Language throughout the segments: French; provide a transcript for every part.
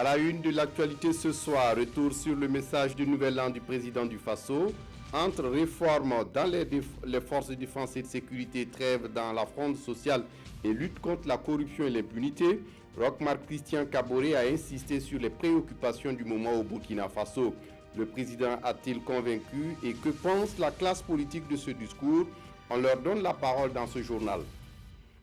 À la une de l'actualité ce soir, retour sur le message du nouvel an du président du Faso. Entre réformes dans les forces de défense et de sécurité, trêve dans la fronde sociale et lutte contre la corruption et l'impunité, Roch-Marc Christian Kaboré a insisté sur les préoccupations du moment au Burkina Faso. Le président a-t-il convaincu et que pense la classe politique de ce discours? On leur donne la parole dans ce journal.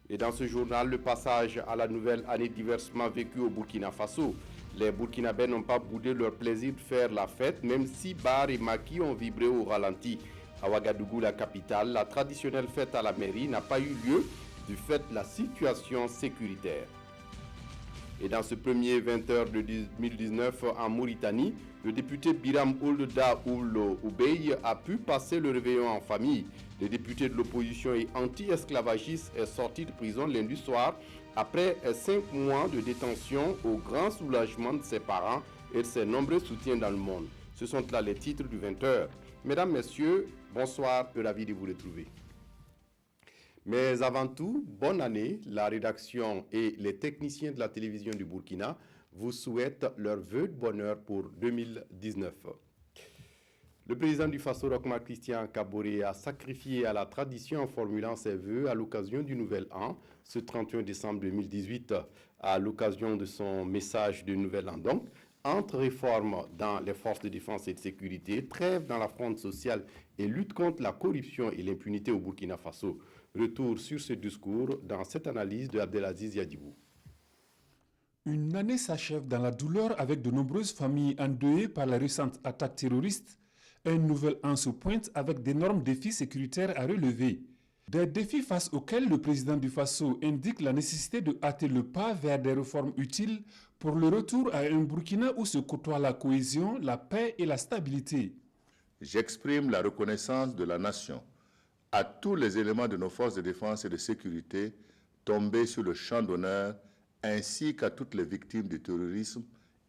Et dans ce journal, le passage à la nouvelle année diversement vécue au Burkina Faso. Les Burkinabés n'ont pas boudé leur plaisir de faire la fête, même si bars et maquis ont vibré au ralenti. À Ouagadougou, la capitale, la traditionnelle fête à la mairie n'a pas eu lieu du fait de la situation sécuritaire. Et dans ce premier 20h de 2019 en Mauritanie, le député Biram Ould Oubey a pu passer le réveillon en famille. Le député de l'opposition et anti-esclavagiste est sorti de prison lundi soir après 5 mois de détention au grand soulagement de ses parents et de ses nombreux soutiens dans le monde. Ce sont là les titres du 20h. Mesdames, Messieurs, bonsoir et ravi de vous retrouver. Mais avant tout, bonne année. La rédaction et les techniciens de la télévision du Burkina vous souhaitent leurs vœux de bonheur pour 2019. Le président du Faso, Roch-Marc Christian Kaboré, a sacrifié à la tradition en formulant ses vœux à l'occasion du Nouvel An, ce 31 décembre 2018, à l'occasion de son message de Nouvel An. Donc, entre réformes dans les forces de défense et de sécurité, trêve dans la fronde sociale et lutte contre la corruption et l'impunité au Burkina Faso. Retour sur ce discours dans cette analyse de Abdelaziz Yadibou. Une année s'achève dans la douleur avec de nombreuses familles endeuillées par la récente attaque terroriste. Un nouvel an se pointe avec d'énormes défis sécuritaires à relever. Des défis face auxquels le président du Faso indique la nécessité de hâter le pas vers des réformes utiles pour le retour à un Burkina où se côtoient la cohésion, la paix et la stabilité. J'exprime la reconnaissance de la nation à tous les éléments de nos forces de défense et de sécurité tombés sur le champ d'honneur, ainsi qu'à toutes les victimes du terrorisme,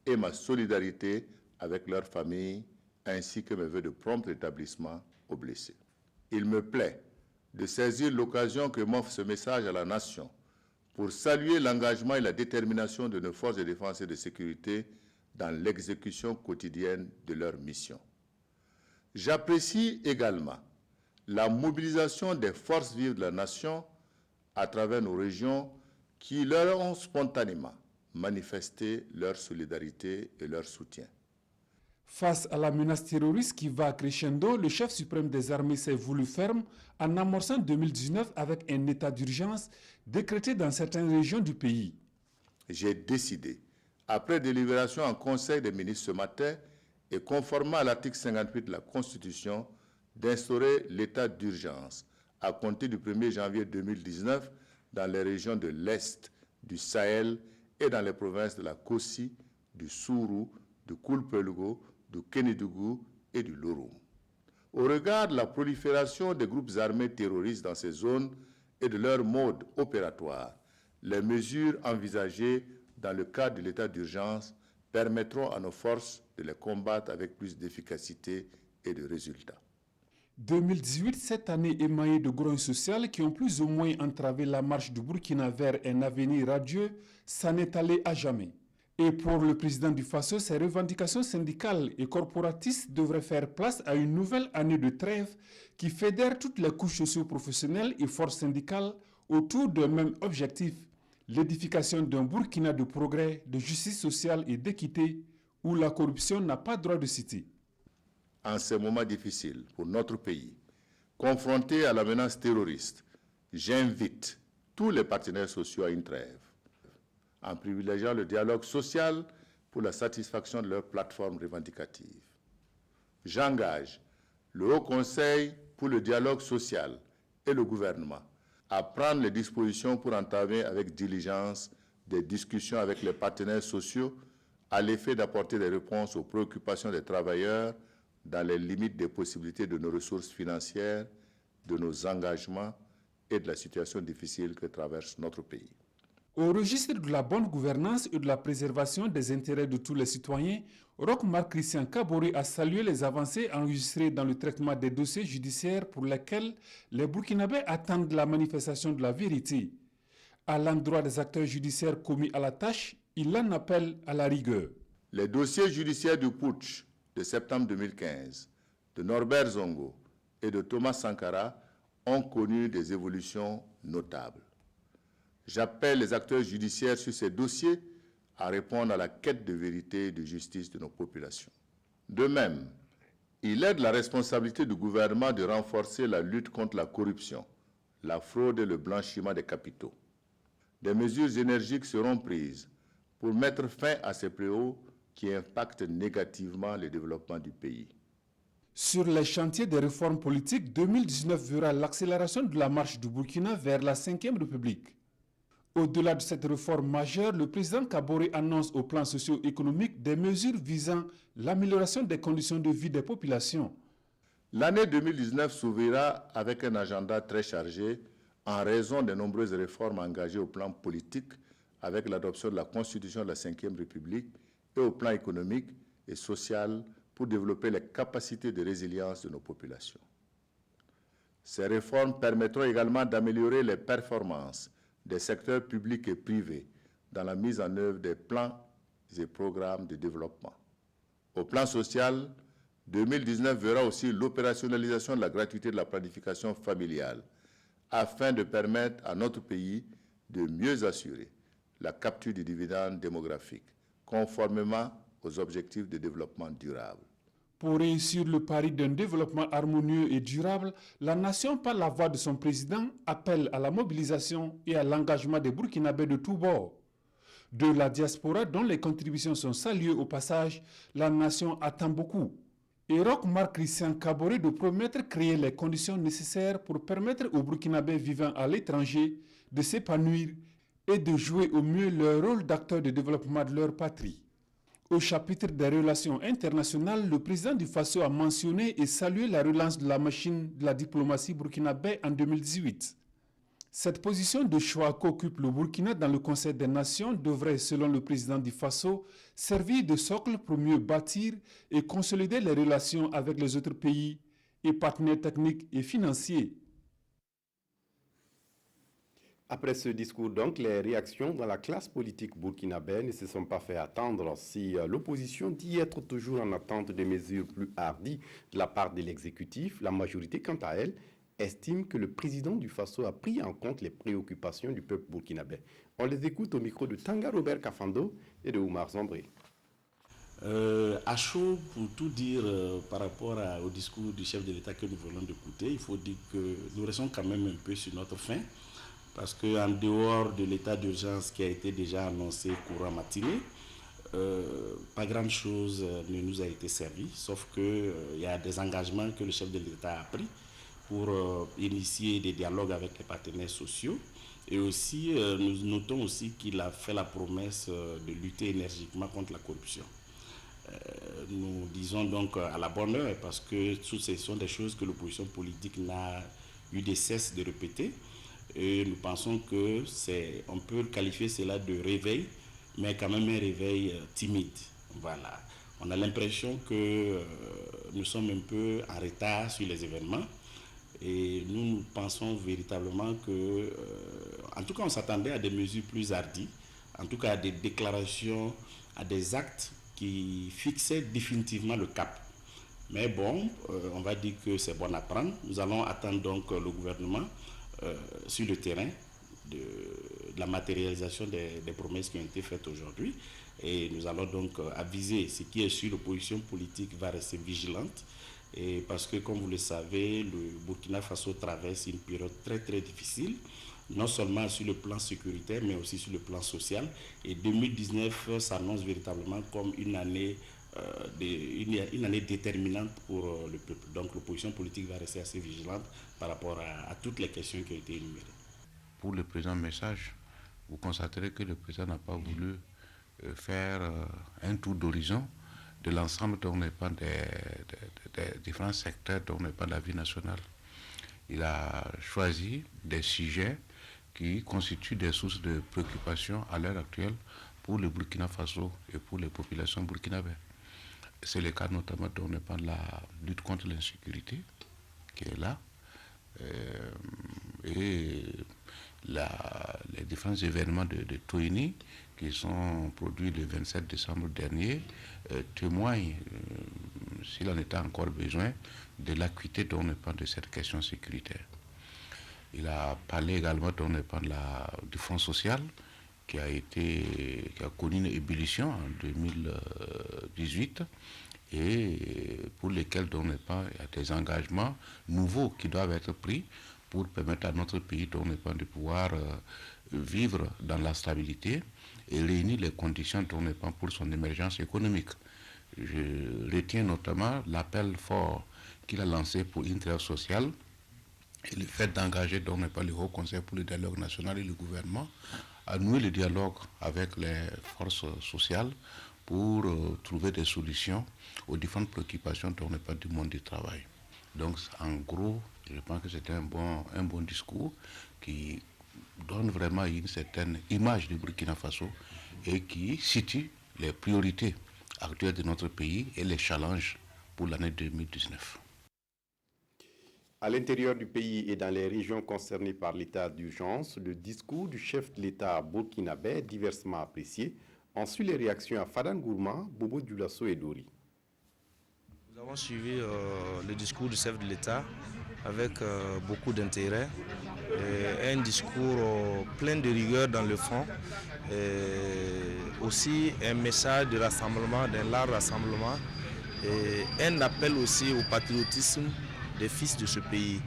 et ma solidarité avec leurs familles, ainsi que mes vœux de prompt rétablissement aux blessés. Il me plaît de saisir l'occasion que m'offre ce message à la nation pour saluer l'engagement et la détermination de nos forces de défense et de sécurité dans l'exécution quotidienne de leur mission. J'apprécie également la mobilisation des forces vives de la nation à travers nos régions qui leur ont spontanément manifesté leur solidarité et leur soutien. Face à la menace terroriste qui va crescendo, le chef suprême des armées s'est voulu ferme en amorçant 2019 avec un état d'urgence décrété dans certaines régions du pays. J'ai décidé, après délibération en Conseil des ministres ce matin et conformément à l'article 58 de la Constitution, d'instaurer l'état d'urgence à compter du 1er janvier 2019 dans les régions de l'Est, du Sahel et dans les provinces de la Kossi, du Sourou, du Koulpeulgo, du Kénidougou et du Loroum. Au regard de la prolifération des groupes armés terroristes dans ces zones et de leur mode opératoire, les mesures envisagées dans le cadre de l'état d'urgence permettront à nos forces de les combattre avec plus d'efficacité et de résultats. 2018, cette année émaillée de grogne sociales qui ont plus ou moins entravé la marche du Burkina vers un avenir radieux, s'en est allé à jamais. Et pour le président du Faso, ses revendications syndicales et corporatistes devraient faire place à une nouvelle année de trêve qui fédère toutes les couches socio-professionnelles et forces syndicales autour d'un même objectif, l'édification d'un Burkina de progrès, de justice sociale et d'équité, où la corruption n'a pas droit de cité. En ces moments difficiles pour notre pays, confronté à la menace terroriste, j'invite tous les partenaires sociaux à une trêve, en privilégiant le dialogue social pour la satisfaction de leurs plateformes revendicatives. J'engage le Haut Conseil pour le dialogue social et le gouvernement à prendre les dispositions pour entamer avec diligence des discussions avec les partenaires sociaux à l'effet d'apporter des réponses aux préoccupations des travailleurs dans les limites des possibilités de nos ressources financières, de nos engagements et de la situation difficile que traverse notre pays. Au registre de la bonne gouvernance et de la préservation des intérêts de tous les citoyens, Roch-Marc Christian Kaboré a salué les avancées enregistrées dans le traitement des dossiers judiciaires pour lesquels les Burkinabés attendent la manifestation de la vérité. À l'endroit des acteurs judiciaires commis à la tâche, il en appelle à la rigueur. Les dossiers judiciaires du putsch de septembre 2015, de Norbert Zongo et de Thomas Sankara ont connu des évolutions notables. J'appelle les acteurs judiciaires sur ces dossiers à répondre à la quête de vérité et de justice de nos populations. De même, il est de la responsabilité du gouvernement de renforcer la lutte contre la corruption, la fraude et le blanchiment des capitaux. Des mesures énergiques seront prises pour mettre fin à ces fléaux qui impactent négativement le développement du pays. Sur les chantiers des réformes politiques, 2019 verra l'accélération de la marche du Burkina vers la 5e République. Au-delà de cette réforme majeure, le président Kaboré annonce au plan socio-économique des mesures visant l'amélioration des conditions de vie des populations. L'année 2019 s'ouvrira avec un agenda très chargé en raison des nombreuses réformes engagées au plan politique avec l'adoption de la Constitution de la 5e République et au plan économique et social pour développer les capacités de résilience de nos populations. Ces réformes permettront également d'améliorer les performances des secteurs publics et privés dans la mise en œuvre des plans et programmes de développement. Au plan social, 2019 verra aussi l'opérationnalisation de la gratuité de la planification familiale afin de permettre à notre pays de mieux assurer la capture du dividende démographique, conformément aux objectifs de développement durable. Pour réussir le pari d'un développement harmonieux et durable, la nation, par la voix de son président, appelle à la mobilisation et à l'engagement des Burkinabés de tous bords. De la diaspora, dont les contributions sont saluées au passage, la nation attend beaucoup. Et Roch Marc Christian Kaboré de promettre créer les conditions nécessaires pour permettre aux Burkinabés vivant à l'étranger de s'épanouir et de jouer au mieux leur rôle d'acteur de développement de leur patrie. Au chapitre des relations internationales, le président du Faso a mentionné et salué la relance de la machine de la diplomatie burkinabé en 2018. Cette position de choix qu'occupe le Burkina dans le Conseil des Nations devrait, selon le président du Faso, servir de socle pour mieux bâtir et consolider les relations avec les autres pays et partenaires techniques et financiers. Après ce discours, donc, les réactions dans la classe politique burkinabé ne se sont pas fait attendre. Si l'opposition dit être toujours en attente de mesures plus hardies de la part de l'exécutif, la majorité, quant à elle, estime que le président du Faso a pris en compte les préoccupations du peuple burkinabé. On les écoute au micro de Tanga Robert Kafando et de Oumar Zambré. À chaud, pour tout dire par rapport au discours du chef de l'État que nous venons d'écouter, il faut dire que nous restons quand même un peu sur notre faim. Parce qu'en dehors de l'état d'urgence qui a été déjà annoncé courant matinée, pas grand-chose ne nous a été servi, sauf qu'il y a des engagements que le chef de l'État a pris pour initier des dialogues avec les partenaires sociaux. Et aussi, nous notons aussi qu'il a fait la promesse de lutter énergiquement contre la corruption. Nous disons donc à la bonne heure, parce que toutes ces sont des choses que l'opposition politique n'a eu de cesse de répéter. Et nous pensons que on peut qualifier cela de réveil, mais quand même un réveil timide. Voilà. On a l'impression que nous sommes un peu en retard sur les événements et nous pensons véritablement que, en tout cas, on s'attendait à des mesures plus hardies, en tout cas à des déclarations, à des actes qui fixaient définitivement le cap. Mais bon, on va dire que c'est bon à prendre. Nous allons attendre donc le gouvernement sur le terrain de la matérialisation des promesses qui ont été faites aujourd'hui. Et nous allons donc aviser ce qui est sûr, l'opposition politique va rester vigilante. Et parce que, comme vous le savez, le Burkina Faso traverse une période très très difficile, non seulement sur le plan sécuritaire, mais aussi sur le plan social. Et 2019 s'annonce véritablement comme une année déterminante pour le peuple. Donc l'opposition politique va rester assez vigilante par rapport à toutes les questions qui ont été énumérées. Pour le présent message, vous constaterez que le président n'a pas voulu faire un tour d'horizon de l'ensemble dont dépend des différents secteurs dont dépend la vie nationale. Il a choisi des sujets qui constituent des sources de préoccupation à l'heure actuelle pour le Burkina Faso et pour les populations burkinabées. C'est le cas notamment dont dépend la lutte contre l'insécurité qui est là et les différents événements de Toini qui sont produits le 27 décembre dernier témoignent, s'il en était encore besoin, de l'acuité dont on parle de cette question sécuritaire. Il a parlé également du Front social qui a connu une ébullition en 2018 et pour lesquels il y a des engagements nouveaux qui doivent être pris pour permettre à notre pays de pouvoir vivre dans la stabilité et réunir les conditions pour son émergence économique. Je retiens notamment l'appel fort qu'il a lancé pour une trêve sociale et le fait d'engager le Haut Conseil pour le dialogue national et le gouvernement à nouer le dialogue avec les forces sociales pour trouver des solutions aux différentes préoccupations du monde du travail. Donc en gros, je pense que c'était un bon discours qui donne vraiment une certaine image du Burkina Faso et qui situe les priorités actuelles de notre pays et les challenges pour l'année 2019. À l'intérieur du pays et dans les régions concernées par l'état d'urgence, le discours du chef de l'État burkinabé, diversement apprécié, ont suivi les réactions à Fadan Gourma, Bobo Dioulasso et Dori. Nous avons suivi le discours du chef de l'État avec beaucoup d'intérêt. Un discours plein de rigueur dans le fond. Aussi un message de rassemblement, d'un large rassemblement. Et un appel aussi au patriotisme des fils de ce pays,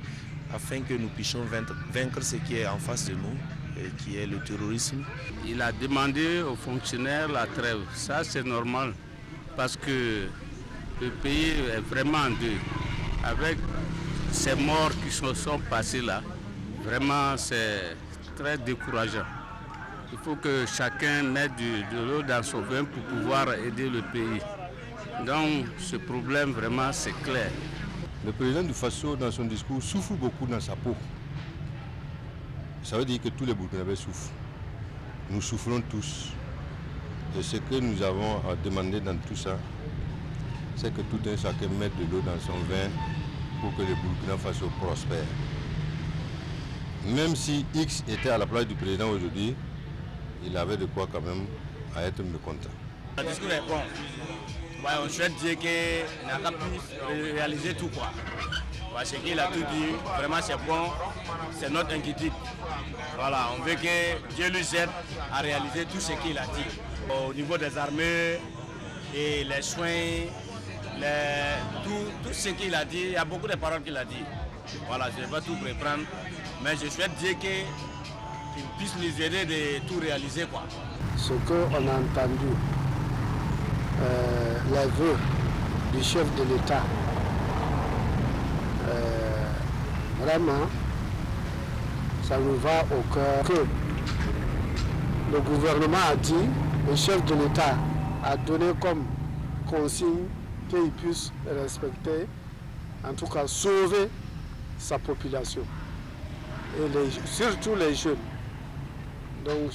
afin que nous puissions vaincre ce qui est en face de nous, et qui est le terrorisme. Il a demandé aux fonctionnaires la trêve. Ça, c'est normal, parce que le pays est vraiment en deuil. Avec ces morts qui sont passés là, vraiment, c'est très décourageant. Il faut que chacun mette de l'eau dans son vin pour pouvoir aider le pays. Donc, ce problème, vraiment, c'est clair. Le président du Faso, dans son discours, souffre beaucoup dans sa peau. Ça veut dire que tous les Burkinabés souffrent. Nous souffrons tous. Et ce que nous avons à demander dans tout ça, c'est que tout un chacun mette de l'eau dans son vin pour que le Burkina Faso prospère. Même si X était à la place du président aujourd'hui, il avait de quoi quand même à être mécontent. Le discours est bon. Ouais, on souhaite dire qu'il n'a pas pu réaliser tout quoi. Ouais, ce qu'il a tout dit, vraiment c'est bon, c'est notre inquiétude. Voilà, on veut que Dieu lui aide à réaliser tout ce qu'il a dit. Au niveau des armées et les soins, tout ce qu'il a dit, il y a beaucoup de paroles qu'il a dit. Voilà, je ne vais pas tout reprendre, mais je souhaite dire qu'il puisse nous aider de tout réaliser quoi. Ce qu'on a entendu, les vœux du chef de l'État, vraiment, ça nous va au cœur que le gouvernement a dit, le chef de l'État a donné comme consigne qu'il puisse respecter, en tout cas sauver sa population, et surtout les jeunes. Donc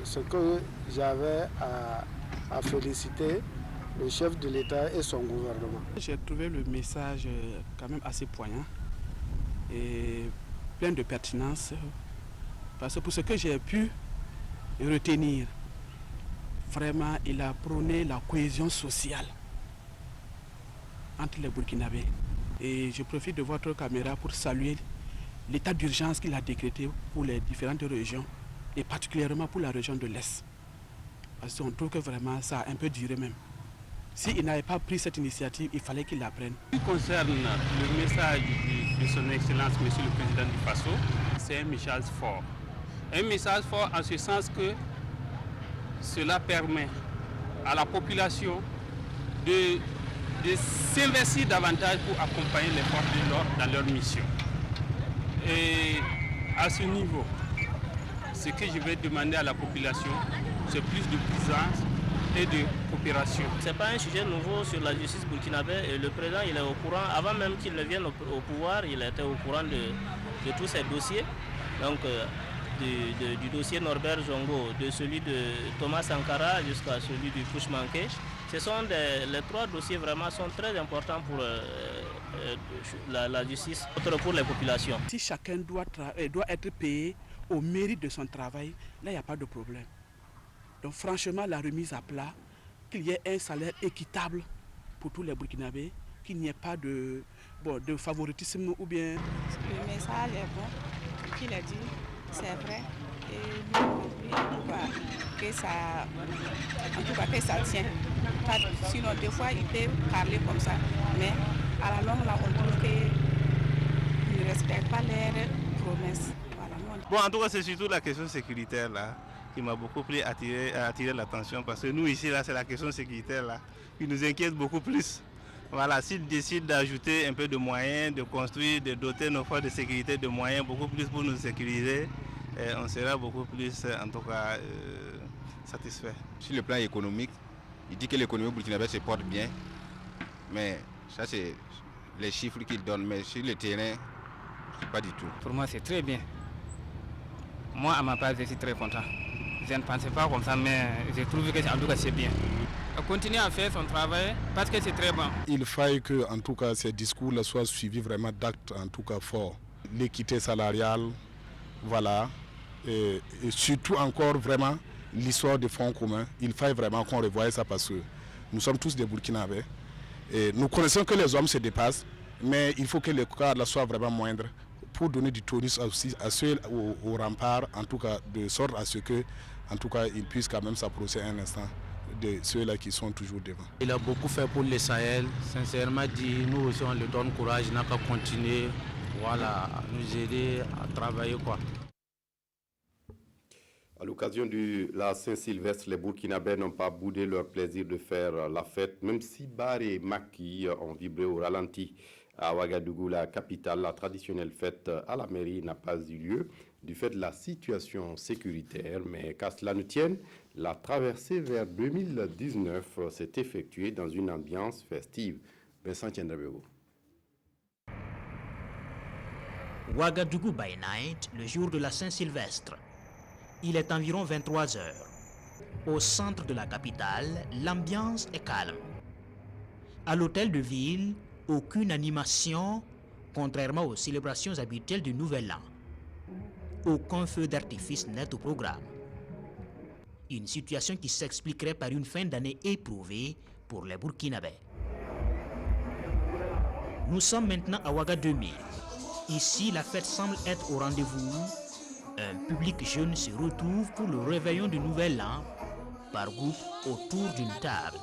ce que j'avais à féliciter le chef de l'État et son gouvernement. J'ai trouvé le message quand même assez poignant et plein de pertinence, parce que pour ce que j'ai pu retenir, vraiment il a prôné la cohésion sociale entre les Burkinabés. Et je profite de votre caméra pour saluer l'état d'urgence qu'il a décrété pour les différentes régions et particulièrement pour la région de l'Est. Parce qu'on trouve que vraiment ça a un peu duré même. S'il n'avait pas pris cette initiative, il fallait qu'il la prenne. Ce qui concerne le message de son Excellence, Monsieur le Président du Faso, c'est un message fort. Un message fort en ce sens que cela permet à la population de s'investir davantage pour accompagner les forces de l'ordre dans leur mission. Et à ce niveau, ce que je vais demander à la population, c'est plus de présence et de coopération. Ce n'est pas un sujet nouveau sur la justice burkinabé et le président il est au courant, avant même qu'il ne vienne au pouvoir, il était au courant de tous ces dossiers. Donc du dossier Norbert Zongo, de celui de Thomas Sankara jusqu'à celui du Pushmanké. Ce sont les trois dossiers vraiment sont très importants pour la justice, pour les populations. Si chacun doit être payé au mérite de son travail, là, il n'y a pas de problème. Donc franchement, la remise à plat, qu'il y ait un salaire équitable pour tous les Burkinabés, qu'il n'y ait pas de favoritisme ou bien... Le message est bon, ce qu'il a dit, c'est vrai. Et nous, en tout cas, que ça tient. Sinon, des fois, il peut parler comme ça, mais à la longue, là, on trouve qu'ils ne respectent pas leurs promesses. Voilà, bon, en tout cas, c'est surtout la question sécuritaire là qui m'a beaucoup plus attiré l'attention, parce que nous ici, là, c'est la question sécuritaire là qui nous inquiète beaucoup plus. Voilà, s'ils décident d'ajouter un peu de moyens, de construire, de doter nos forces de sécurité de moyens beaucoup plus pour nous sécuriser, on sera beaucoup plus, en tout cas, satisfait. Sur le plan économique, il dit que l'économie burkinabé se porte bien, mais ça c'est les chiffres qu'il donne, mais sur le terrain, pas du tout. Pour moi c'est très bien. Moi à ma part je suis très content. Je ne pensais pas comme ça, mais je trouve que en tout cas c'est bien. Continuer à faire son travail parce que c'est très bon. Il faille que en tout cas ces discours-là soient suivis vraiment d'actes en tout cas forts. L'équité salariale, voilà, et surtout encore vraiment l'histoire des fonds communs. Il faille vraiment qu'on revoie ça parce que nous sommes tous des Burkinabés. Et nous connaissons que les hommes se dépassent, mais il faut que le cadre soit vraiment moindre pour donner du tonus aussi à ceux au rempart, en tout cas de sorte à ce que, en tout cas, ils puissent quand même s'approcher un instant de ceux-là qui sont toujours devant. Il a beaucoup fait pour le Sahel. Sincèrement dit, nous aussi on lui donne courage, il n'a qu'à continuer, voilà, à nous aider à travailler quoi. À l'occasion de la Saint-Sylvestre, les Burkinabés n'ont pas boudé leur plaisir de faire la fête, même si Bar et Maki ont vibré au ralenti. À Ouagadougou, la capitale, la traditionnelle fête à la mairie n'a pas eu lieu du fait de la situation sécuritaire, mais qu'à cela ne tienne, la traversée vers 2019 s'est effectuée dans une ambiance festive. Vincent Tiendrabego. Ouagadougou by night, le jour de la Saint-Sylvestre. Il est environ 23 heures. Au centre de la capitale, l'ambiance est calme. À l'hôtel de ville, aucune animation, contrairement aux célébrations habituelles du Nouvel An. Aucun feu d'artifice n'est au programme. Une situation qui s'expliquerait par une fin d'année éprouvée pour les Burkinabés. Nous sommes maintenant à Ouaga 2000. Ici, la fête semble être au rendez-vous. Un public jeune se retrouve pour le réveillon du Nouvel An, par groupe autour d'une table.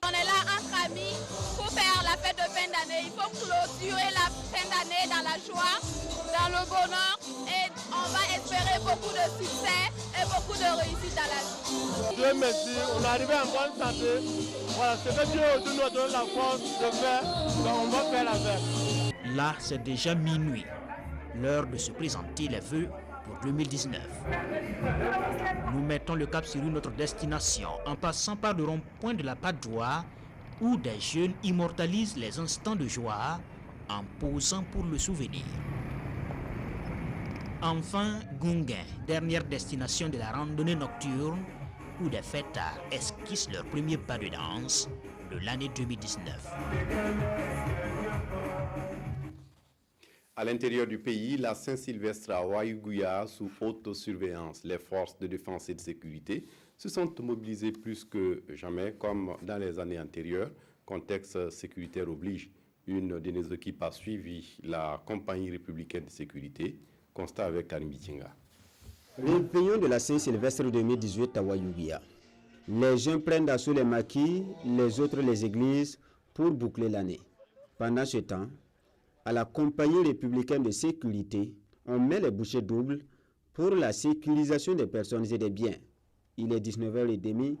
On est là entre amis pour faire la fête de fin d'année. Il faut clôturer la fin d'année dans la joie, dans le bonheur, et on va espérer beaucoup de succès et beaucoup de réussite dans la vie. Dieu merci, on est arrivé en bonne santé. Voilà, c'est que Dieu aujourd'hui nous donne la force de faire, donc on va faire la fête. Là, c'est déjà minuit. L'heure de se présenter les vœux pour 2019. Nous mettons le cap sur une autre destination en passant par le rond-point de la Padoua où des jeunes immortalisent les instants de joie en posant pour le souvenir. Enfin, Gunguin, dernière destination de la randonnée nocturne où des fêtards esquissent leur premier pas de danse de l'année 2019. À l'intérieur du pays, la Saint-Sylvestre à Ouagadougou sous haute surveillance. Les forces de défense et de sécurité se sont mobilisées plus que jamais, comme dans les années antérieures. Contexte sécuritaire oblige. Une de nos équipes a suivi la compagnie républicaine de sécurité. Constat avec Karim Bitinga. Réveillon de la Saint-Sylvestre 2018 à Ouagadougou. Les gens prennent d'assaut les maquis, les autres les églises pour boucler l'année. Pendant ce temps, à la compagnie républicaine de sécurité, on met les bouchées doubles pour la sécurisation des personnes et des biens. Il est 19h30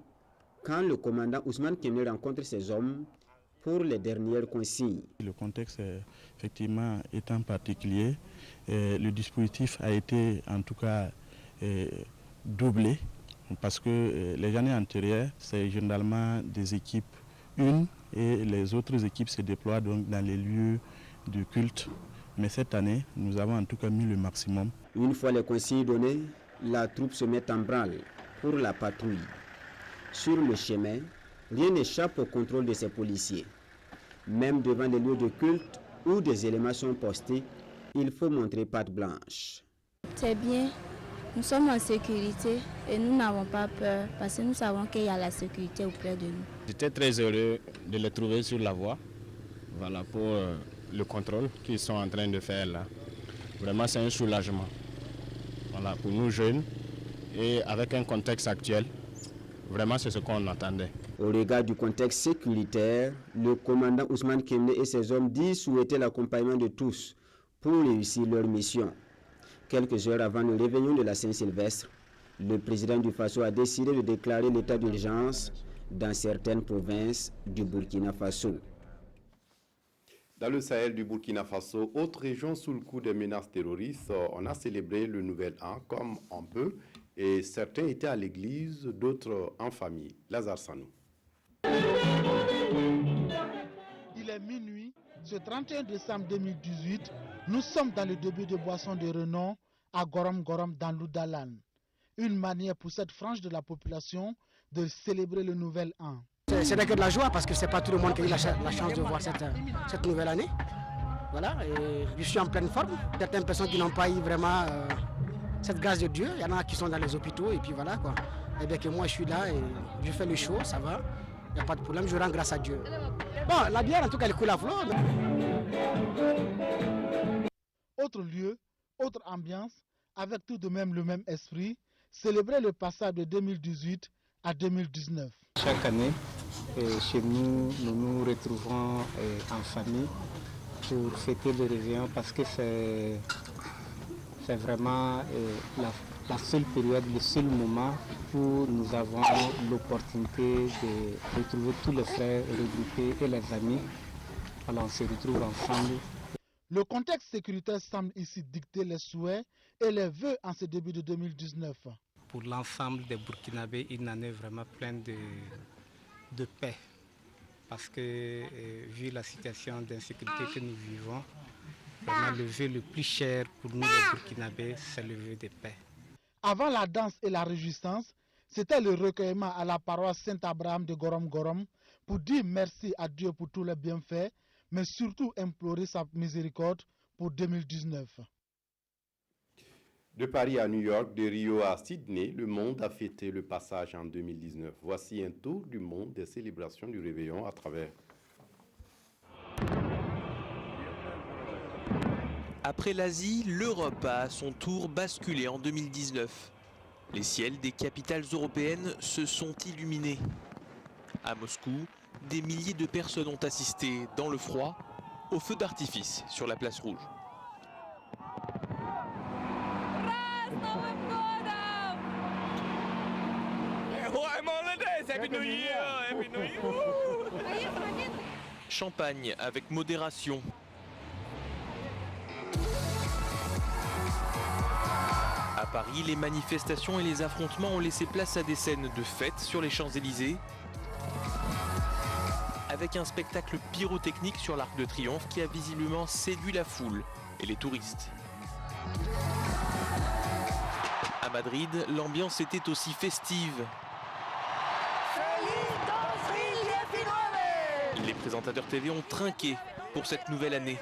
quand le commandant Ousmane Kemé rencontre ses hommes pour les dernières consignes. Le contexte effectivement étant particulier, le dispositif a été en tout cas doublé parce que les années antérieures, c'est généralement des équipes une et les autres équipes se déploient donc dans les lieux du culte. Mais cette année, nous avons en tout cas mis le maximum. Une fois les consignes données, la troupe se met en branle pour la patrouille. Sur le chemin, rien n'échappe au contrôle de ces policiers. Même devant les lieux de culte où des éléments sont postés, il faut montrer patte blanche. C'est bien, nous sommes en sécurité et nous n'avons pas peur parce que nous savons qu'il y a la sécurité auprès de nous. J'étais très heureux de les trouver sur la voie, voilà, pour le contrôle qu'ils sont en train de faire là. Vraiment, c'est un soulagement, voilà, pour nous jeunes et avec un contexte actuel, vraiment c'est ce qu'on attendait. Au regard du contexte sécuritaire, le commandant Ousmane Kemne et ses hommes disent souhaiter l'accompagnement de tous pour réussir leur mission. Quelques heures avant le réveillon de la Saint-Sylvestre, le président du Faso a décidé de déclarer l'état d'urgence dans certaines provinces du Burkina Faso. Dans le Sahel du Burkina Faso, autre région sous le coup des menaces terroristes, on a célébré le Nouvel An comme on peut, et certains étaient à l'église, d'autres en famille. Lazare Sanou. Il est minuit, ce 31 décembre 2018, nous sommes dans le début de boisson de renom à Gorom Gorom dans l'Oudalan. Une manière pour cette frange de la population de célébrer le Nouvel An. C'est que de la joie parce que ce n'est pas tout le monde qui a eu la chance de voir cette nouvelle année. Voilà, et je suis en pleine forme. Certaines personnes qui n'ont pas eu vraiment cette grâce de Dieu, il y en a qui sont dans les hôpitaux et puis voilà quoi. Et bien que moi je suis là et je fais le show, ça va, il n'y a pas de problème, je rends grâce à Dieu. Bon, la bière en tout cas elle coule à flot. Autre lieu, autre ambiance, avec tout de même le même esprit, célébrer le passage de 2018 à 2019. Chaque année, chez nous, nous nous retrouvons en famille pour fêter le réveillon parce que c'est vraiment la seule période, le seul moment où nous avons l'opportunité de retrouver tous les frères regroupés et les amis. Alors on se retrouve ensemble. Le contexte sécuritaire semble ici dicter les souhaits et les vœux en ce début de 2019. Pour l'ensemble des Burkinabés, une année vraiment pleine de paix. Parce que vu la situation d'insécurité que nous vivons, vraiment le vœu le plus cher pour nous les Burkinabés, c'est le vœu de paix. Avant la danse et la réjouissance, c'était le recueillement à la paroisse Saint-Abraham de Gorom Gorom pour dire merci à Dieu pour tous les bienfaits, mais surtout implorer sa miséricorde pour 2019. De Paris à New York, de Rio à Sydney, le monde a fêté le passage en 2019. Voici un tour du monde des célébrations du réveillon à travers. Après l'Asie, l'Europe a à son tour basculé en 2019. Les ciels des capitales européennes se sont illuminés. À Moscou, des milliers de personnes ont assisté, dans le froid, au feu d'artifice sur la place rouge. Champagne avec modération. À Paris, les manifestations et les affrontements ont laissé place à des scènes de fête sur les Champs-Élysées, avec un spectacle pyrotechnique sur l'Arc de Triomphe qui a visiblement séduit la foule et les touristes. À Madrid, l'ambiance était aussi festive. Les présentateurs TV ont trinqué pour cette nouvelle année.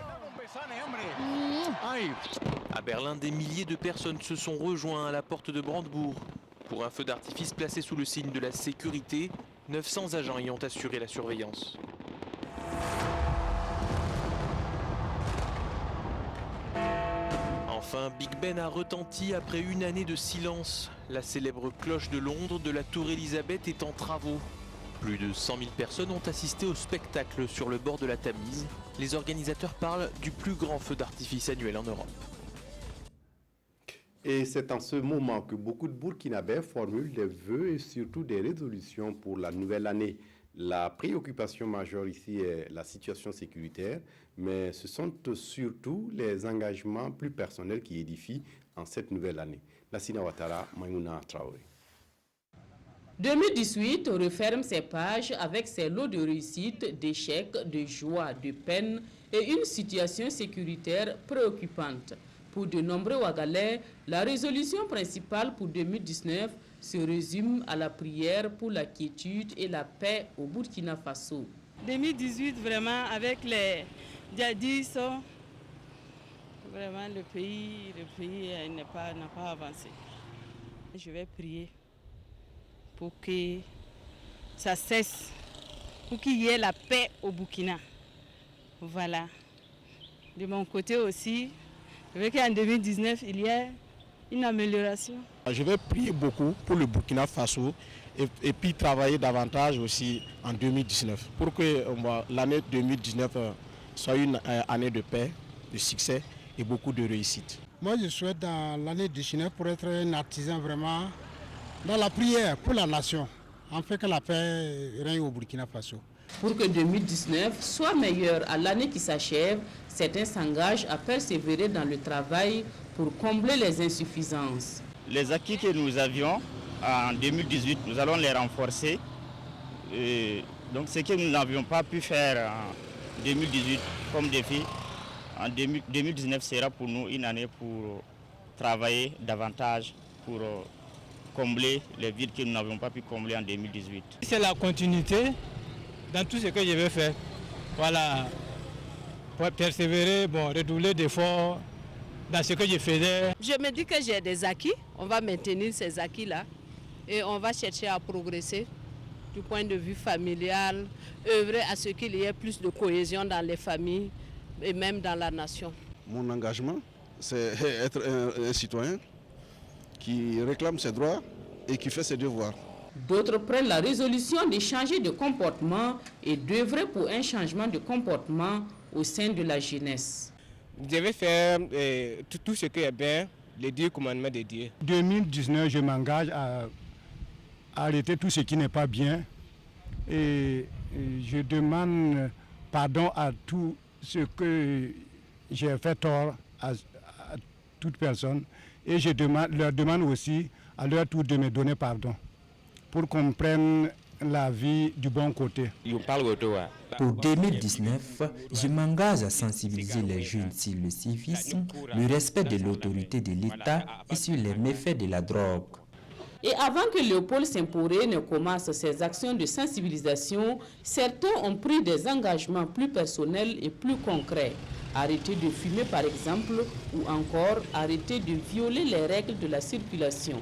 À Berlin, des milliers de personnes se sont rejoints à la porte de Brandebourg pour un feu d'artifice placé sous le signe de la sécurité, 900 agents y ont assuré la surveillance. Enfin, Big Ben a retenti après une année de silence. La célèbre cloche de Londres de la Tour Elisabeth est en travaux. Plus de 100 000 personnes ont assisté au spectacle sur le bord de la Tamise. Les organisateurs parlent du plus grand feu d'artifice annuel en Europe. Et c'est en ce moment que beaucoup de Burkinabés formulent des vœux et surtout des résolutions pour la nouvelle année. La préoccupation majeure ici est la situation sécuritaire, mais ce sont surtout les engagements plus personnels qui édifient en cette nouvelle année. Lassina Ouattara, Maïmouna Traoré. 2018 referme ses pages avec ses lots de réussite, d'échecs, de joie, de peine et une situation sécuritaire préoccupante. Pour de nombreux Ouagalais, la résolution principale pour 2019 se résume à la prière pour la quiétude et la paix au Burkina Faso. 2018, vraiment, avec les djihadistes, Vraiment, le pays n'a pas avancé. Je vais prier pour que ça cesse, pour qu'il y ait la paix au Burkina. Voilà. De mon côté aussi, je veux qu'en 2019, il y ait une amélioration. Je vais prier beaucoup pour le Burkina Faso et puis travailler davantage aussi en 2019 pour que l'année 2019 soit une année de paix, de succès et beaucoup de réussite. Moi, je souhaite dans l'année 2019 pour être un artisan vraiment dans la prière pour la nation, afin que la paix règne au Burkina Faso. Pour que 2019 soit meilleur à l'année qui s'achève, certains s'engagent à persévérer dans le travail pour combler les insuffisances. Les acquis que nous avions en 2018, nous allons les renforcer. Donc ce que nous n'avions pas pu faire en 2018 comme défi, en 2019 sera pour nous une année pour travailler davantage, pour combler les vides que nous n'avions pas pu combler en 2018. C'est la continuité dans tout ce que je vais faire. Voilà, pour persévérer, redoubler d'efforts dans ce que je faisais. Je me dis que j'ai des acquis, on va maintenir ces acquis-là et on va chercher à progresser du point de vue familial, œuvrer à ce qu'il y ait plus de cohésion dans les familles et même dans la nation. Mon engagement, c'est être un citoyen qui réclame ses droits et qui fait ses devoirs. D'autres prennent la résolution de changer de comportement et d'œuvrer pour un changement de comportement au sein de la jeunesse. Je vais faire tout ce qui est bien, les 10 commandements de Dieu. 2019, je m'engage à arrêter tout ce qui n'est pas bien et je demande pardon à tout ce que j'ai fait tort à toute personne et leur demande aussi à leur tour de me donner pardon pour qu'on prenne la vie du bon côté. Pour 2019, je m'engage à sensibiliser les jeunes sur le civisme, le respect de l'autorité de l'État et sur les méfaits de la drogue. Et avant que Léopold Saint-Poré ne commence ses actions de sensibilisation, certains ont pris des engagements plus personnels et plus concrets. Arrêter de fumer par exemple, ou encore arrêter de violer les règles de la circulation.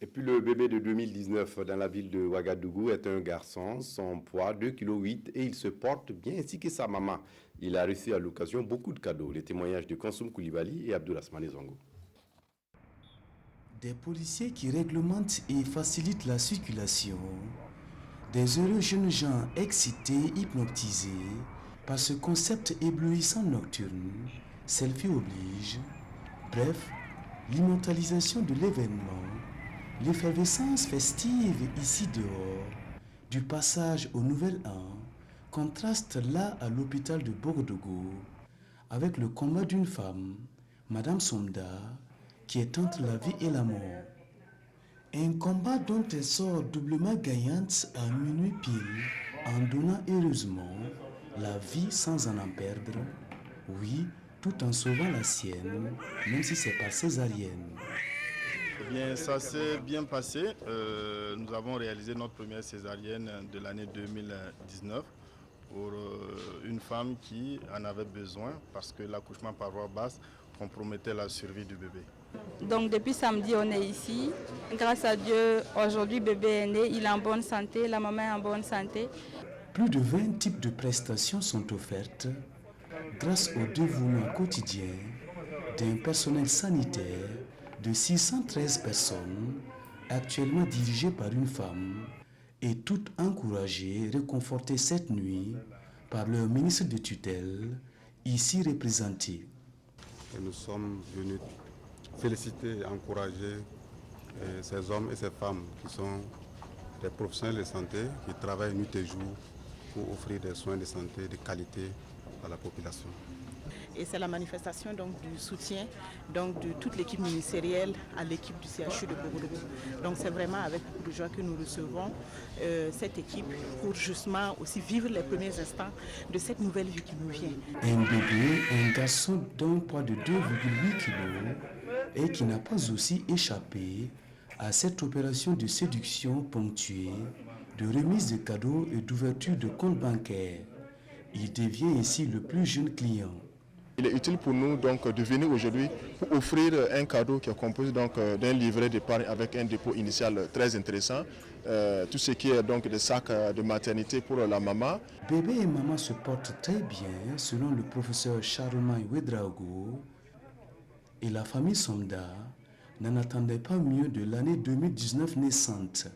Et puis le bébé de 2019 dans la ville de Ouagadougou est un garçon, son poids 2,8 kg et il se porte bien ainsi que sa maman. Il a reçu à l'occasion beaucoup de cadeaux. Les témoignages de Konsoum Koulibaly et Abdourahmane Zongo. Des policiers qui réglementent et facilitent la circulation, des heureux jeunes gens excités, hypnotisés par ce concept éblouissant nocturne, selfie oblige, bref, l'immortalisation de l'événement, l'effervescence festive ici dehors, du passage au nouvel an, contraste là à l'hôpital de Ouagadougou avec le combat d'une femme, Madame Somda, qui est entre la vie et la mort. Un combat dont elle sort doublement gagnante à minuit pile en donnant heureusement la vie sans en perdre, oui, tout en sauvant la sienne, même si c'est par césarienne. Bien, ça s'est bien passé. Nous avons réalisé notre première césarienne de l'année 2019 pour une femme qui en avait besoin parce que l'accouchement par voie basse compromettait la survie du bébé. Donc depuis samedi, on est ici. Grâce à Dieu, aujourd'hui, bébé est né, il est en bonne santé, la maman est en bonne santé. Plus de 20 types de prestations sont offertes grâce au dévouement quotidien d'un personnel sanitaire de 613 personnes, actuellement dirigé par une femme, et toutes encouragées, réconfortées cette nuit par leur ministre de tutelle, ici représenté. Et nous sommes venus féliciter et encourager ces hommes et ces femmes qui sont des professionnels de santé, qui travaillent nuit et jour pour offrir des soins de santé de qualité à la population. Et c'est la manifestation donc, du soutien donc, de toute l'équipe ministérielle à l'équipe du CHU de Ouagadougou. Donc c'est vraiment avec beaucoup de joie que nous recevons cette équipe pour justement aussi vivre les premiers instants de cette nouvelle vie qui nous vient. Un bébé, un garçon d'un poids de 2,8 kg et qui n'a pas aussi échappé à cette opération de séduction ponctuée de remise de cadeaux et d'ouverture de comptes bancaires. Il devient ainsi le plus jeune client. Il est utile pour nous donc de venir aujourd'hui pour offrir un cadeau qui est composé donc d'un livret d'épargne avec un dépôt initial très intéressant. Tout ce qui est donc des sacs de maternité pour la maman. Bébé et maman se portent très bien selon le professeur Charlemagne Ouedraogo. Et la famille Somda n'en attendait pas mieux de l'année 2019 naissante.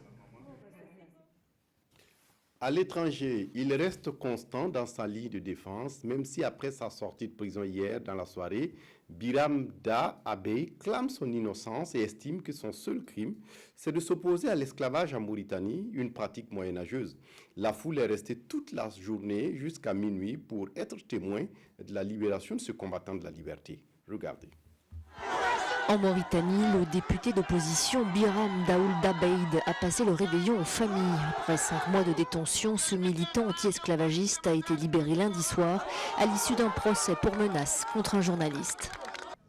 À l'étranger, il reste constant dans sa ligne de défense, même si après sa sortie de prison hier dans la soirée, Biram Da Abe clame son innocence et estime que son seul crime, c'est de s'opposer à l'esclavage en Mauritanie, une pratique moyenâgeuse. La foule est restée toute la journée jusqu'à minuit pour être témoin de la libération de ce combattant de la liberté. Regardez. En Mauritanie, le député d'opposition Biram Daoulda Beid a passé le réveillon aux familles. Après 5 mois de détention, ce militant anti-esclavagiste a été libéré lundi soir à l'issue d'un procès pour menace contre un journaliste.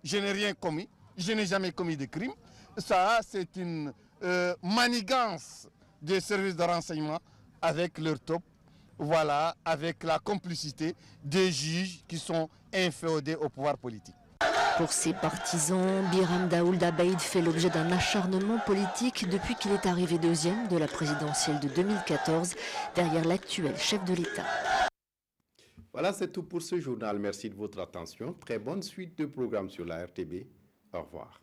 Je n'ai rien commis, je n'ai jamais commis de crime. Ça, c'est une manigance des services de renseignement avec leur top, voilà, avec la complicité des juges qui sont inféodés au pouvoir politique. Pour ses partisans, Biram Daoulda Beid fait l'objet d'un acharnement politique depuis qu'il est arrivé deuxième de la présidentielle de 2014 derrière l'actuel chef de l'État. Voilà, c'est tout pour ce journal. Merci de votre attention. Très bonne suite de programmes sur la RTB. Au revoir.